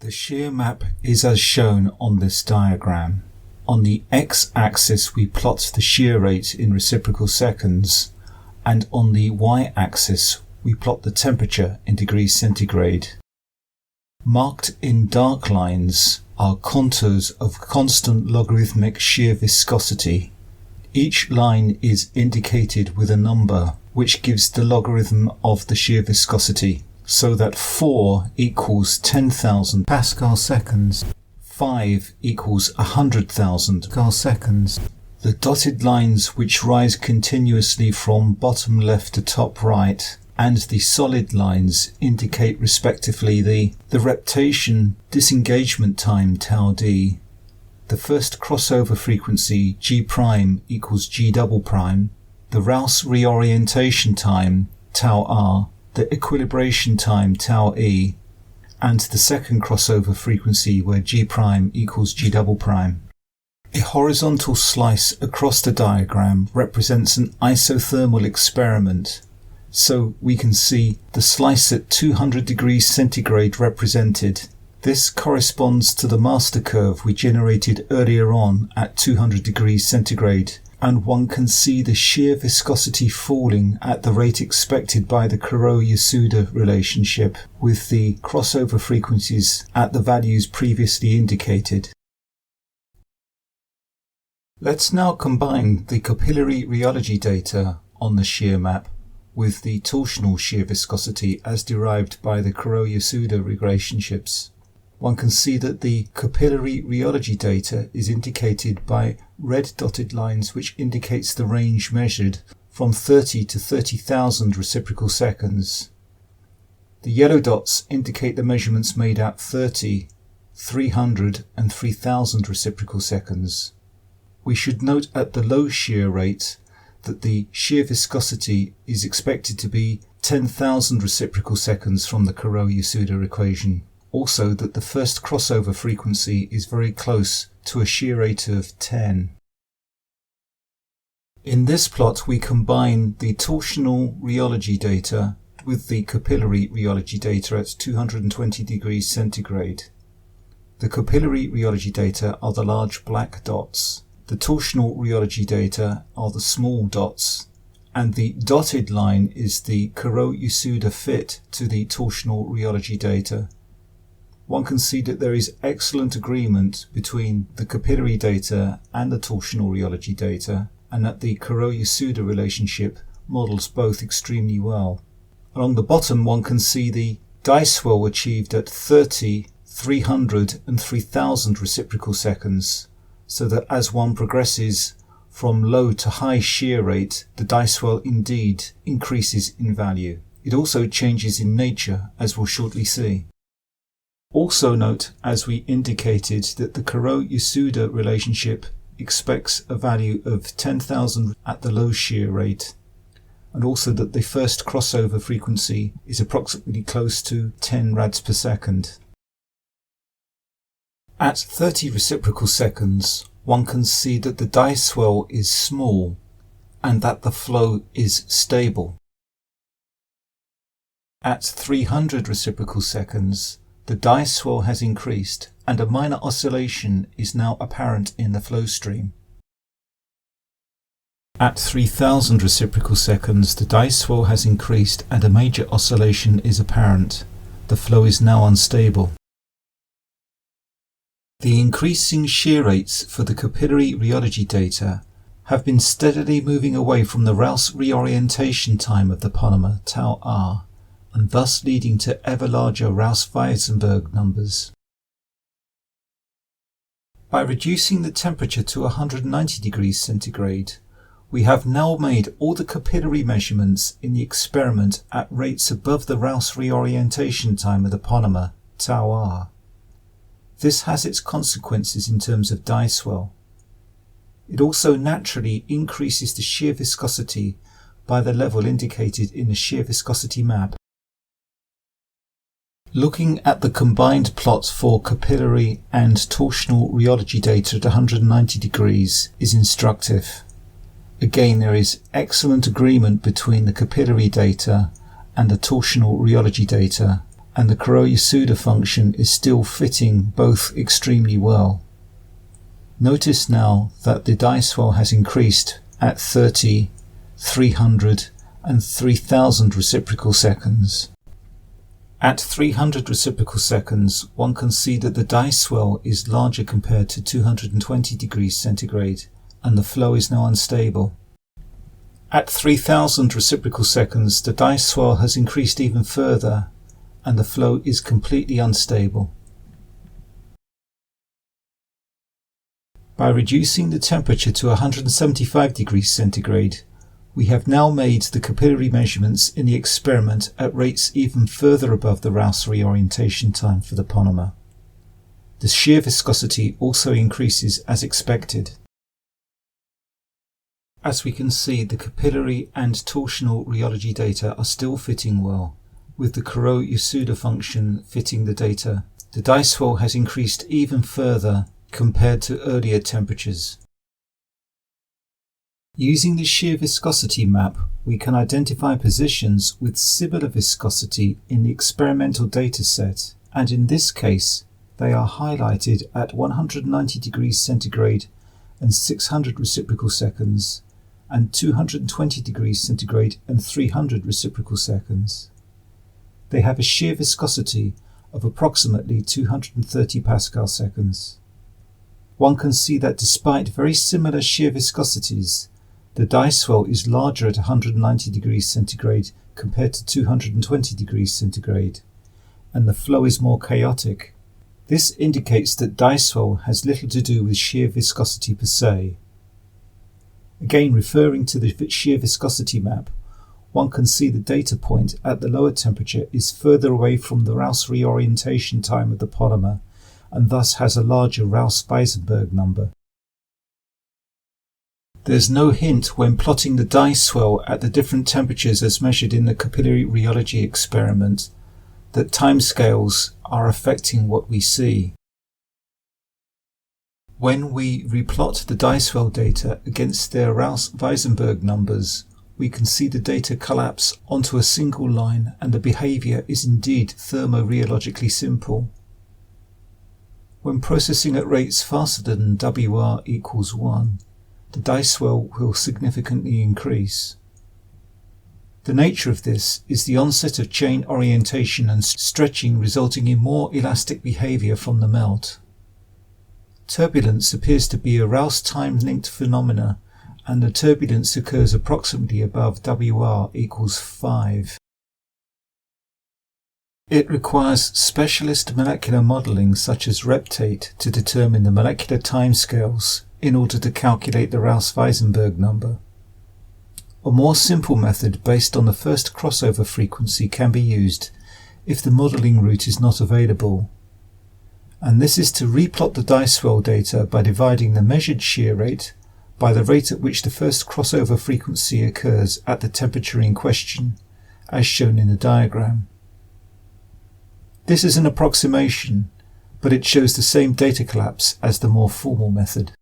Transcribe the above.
The shear map is as shown on this diagram. On the x-axis we plot the shear rate in reciprocal seconds, and on the y-axis we plot the temperature in degrees centigrade. Marked in dark lines are contours of constant logarithmic shear viscosity. Each line is indicated with a number which gives the logarithm of the shear viscosity, so that 4 equals 10,000 Pascal seconds, 5 equals 100,000 Pascal seconds. The dotted lines which rise continuously from bottom left to top right and the solid lines indicate respectively the reptation disengagement time tau d, the first crossover frequency G' equals G double prime, the Rouse reorientation time tau r, the equilibration time tau e, and the second crossover frequency where G' equals G double prime. A horizontal slice across the diagram represents an isothermal experiment, so we can see the slice at 200 degrees centigrade represented. This corresponds to the master curve we generated earlier on at 200 degrees centigrade, and one can see the shear viscosity falling at the rate expected by the Kuroda-Yasuda relationship with the crossover frequencies at the values previously indicated. Let's now combine the capillary rheology data on the shear map with the torsional shear viscosity as derived by the Kuroda-Yasuda relationships. One can see that the capillary rheology data is indicated by red dotted lines, which indicates the range measured from 30 to 30,000 reciprocal seconds. The yellow dots indicate the measurements made at 30, 300 and 3000 reciprocal seconds. We should note at the low shear rate that the shear viscosity is expected to be 10,000 reciprocal seconds from the Kuroda-Yasuda equation. Also that the first crossover frequency is very close to a shear rate of 10. In this plot we combine the torsional rheology data with the capillary rheology data at 220 degrees centigrade. The capillary rheology data are the large black dots. The torsional rheology data are the small dots, and the dotted line is the Kuroda-Yasuda fit to the torsional rheology data. One can see that there is excellent agreement between the capillary data and the torsional rheology data, and that the Kuroda-Yasuda relationship models both extremely well. Along the bottom one can see the die-swell achieved at 30, 300 and 3000 reciprocal seconds, so that as one progresses from low to high shear rate, the die-swell indeed increases in value. It also changes in nature, as we'll shortly see. Also note, as we indicated, that the Kuroda-Yasuda relationship expects a value of 10,000 at the low shear rate, and also that the first crossover frequency is approximately close to 10 rads per second. At 30 reciprocal seconds, one can see that the die-swell is small and that the flow is stable. At 300 reciprocal seconds, the die-swell has increased and a minor oscillation is now apparent in the flow stream. At 3000 reciprocal seconds, the die-swell has increased and a major oscillation is apparent. The flow is now unstable. The increasing shear rates for the capillary rheology data have been steadily moving away from the Rouse reorientation time of the polymer tau r, and thus leading to ever larger Rouse-Weissenberg numbers. By reducing the temperature to 190 degrees centigrade, we have now made all the capillary measurements in the experiment at rates above the Rouse reorientation time of the polymer tau r. This has its consequences in terms of die-swell. It also naturally increases the shear viscosity by the level indicated in the shear viscosity map. Looking at the combined plot for capillary and torsional rheology data at 190 degrees is instructive. Again, there is excellent agreement between the capillary data and the torsional rheology data, and the Kuroda-Yasuda function is still fitting both extremely well. Notice now that the die swell has increased at 30, 300 and 3000 reciprocal seconds. At 300 reciprocal seconds, one can see that the die swell is larger compared to 220 degrees centigrade, and the flow is now unstable. At 3000 reciprocal seconds, the die swell has increased even further, and the flow is completely unstable. By reducing the temperature to 175 degrees centigrade, we have now made the capillary measurements in the experiment at rates even further above the Rouse reorientation time for the polymer. The shear viscosity also increases as expected. As we can see, the capillary and torsional rheology data are still fitting well, with the Kuroda-Yasuda function fitting the data. The die swell has increased even further compared to earlier temperatures. Using the shear viscosity map, we can identify positions with similar viscosity in the experimental data set, and in this case, they are highlighted at 190 degrees centigrade and 600 reciprocal seconds, and 220 degrees centigrade and 300 reciprocal seconds. They have a shear viscosity of approximately 230 pascal seconds. One can see that despite very similar shear viscosities, the die swell is larger at 190 degrees centigrade compared to 220 degrees centigrade, and the flow is more chaotic. This indicates that die swell has little to do with shear viscosity per se. Again, referring to the shear viscosity map, one can see the data point at the lower temperature is further away from the Rouse reorientation time of the polymer, and thus has a larger Rouse-Weisenberg number. There's no hint when plotting the die swell at the different temperatures as measured in the capillary rheology experiment that timescales are affecting what we see. When we replot the die swell data against their Rouse-Weisenberg numbers, we can see the data collapse onto a single line, and the behavior is indeed thermorheologically simple. When processing at rates faster than WR equals 1, the die swell will significantly increase. The nature of this is the onset of chain orientation and stretching, resulting in more elastic behavior from the melt. Turbulence appears to be a Rouse time-linked phenomena, and the turbulence occurs approximately above WR equals 5. It requires specialist molecular modelling such as Reptate to determine the molecular timescales in order to calculate the Rouse-Weisenberg number. A more simple method based on the first crossover frequency can be used if the modelling route is not available, and this is to replot the die swell data by dividing the measured shear rate by the rate at which the first crossover frequency occurs at the temperature in question, as shown in the diagram. This is an approximation, but it shows the same data collapse as the more formal method.